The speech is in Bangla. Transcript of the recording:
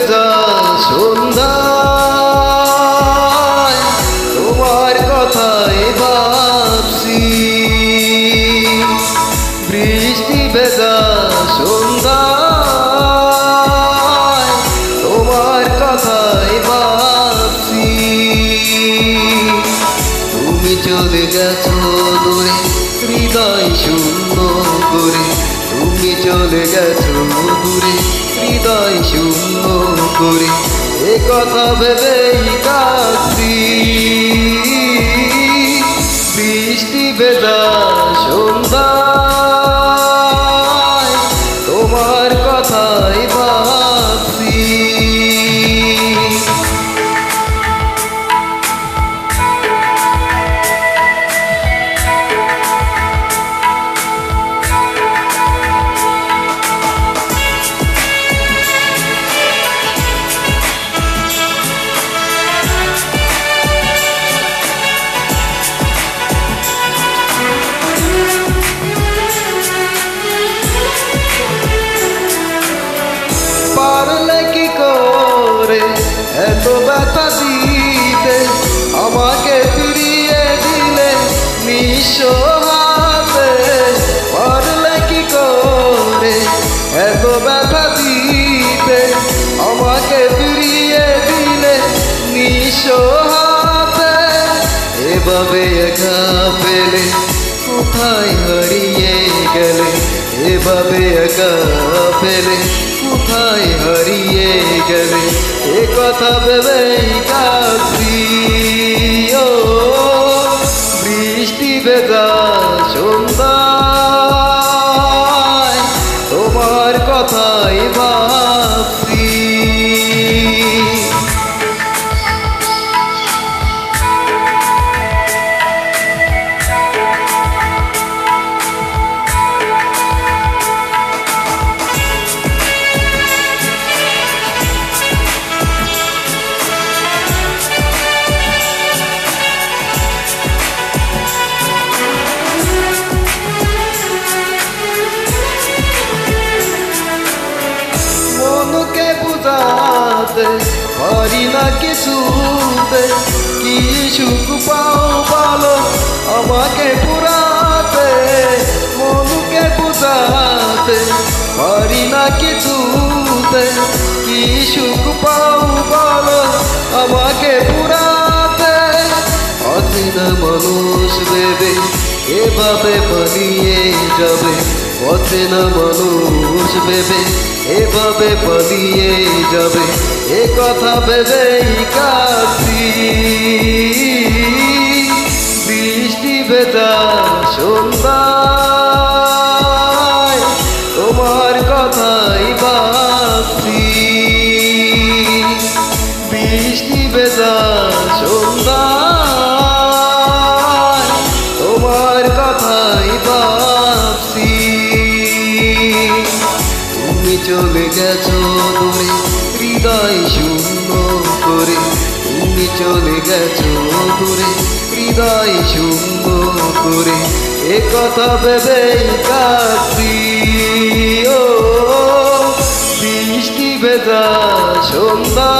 ভেজা সন্ধ্যায় তোমার কথাই ভাবছি। বৃষ্টি ভেজা সন্ধ্যায় তোমার কথাই ভাবছি। তুমি চলে গেছো দূরে হৃদয় শূন্য করে, তুমি চলে গেছো দূরে হৃদয় শূন্য করে, এ কথা ভেবেই কাঁদছি। বৃষ্টি ভেজা সন্ধ্যায় তোমার কথাই ভাবছি। পারলে কি করে এত ব্যথা দিতে, আমাকে ফিরিয়ে দিলে নিঃস্ব হাতে। পারলে কি করে এত ব্যথা দিতে, আমাকে ফিরিয়ে দিলে নিঃস্ব হাতে। এভাবে একা পেলে কোথায় হারিয়ে গেলে, এভাবে একা পেলে কোথায় হারিয়ে গেলে, এ কথা ভেবেই কাঁদছি। ও বৃষ্টি ভেজা সন্ধ্যায় তোমার কথাই ভাবছি। মনকে বুঝাতে পারি না কিছুতে, কি সুখ পাও ভালো আমাকে পুরাতে। মনকে বুঝাতে পারি না কিছুতে, কি সুখ পাও ভালো আমাকে পুরাতে। অচেনা মানুষ ভেবে এভাবে পালিয়ে যাবে, অচেনা মানুষ ভেবে এভাবে পালিয়ে যাবে, এ কথা ভেবেই কাঁদছি। বৃষ্টি ভেজা সন্ধ্যায় তোমার কথাই ভাবছি। বৃষ্টি ভেজা সন্ধ্যায় তোমার কথাই ভাবছি। তুমি চলে গেছো দূরে হৃদয় শূন্য করে, তুমি চলে গেছো দূরে হৃদয় শূন্য করে, এ কথা ভেবেই কাঁদছি। ও বৃষ্টি ভেজা সন্ধ্যা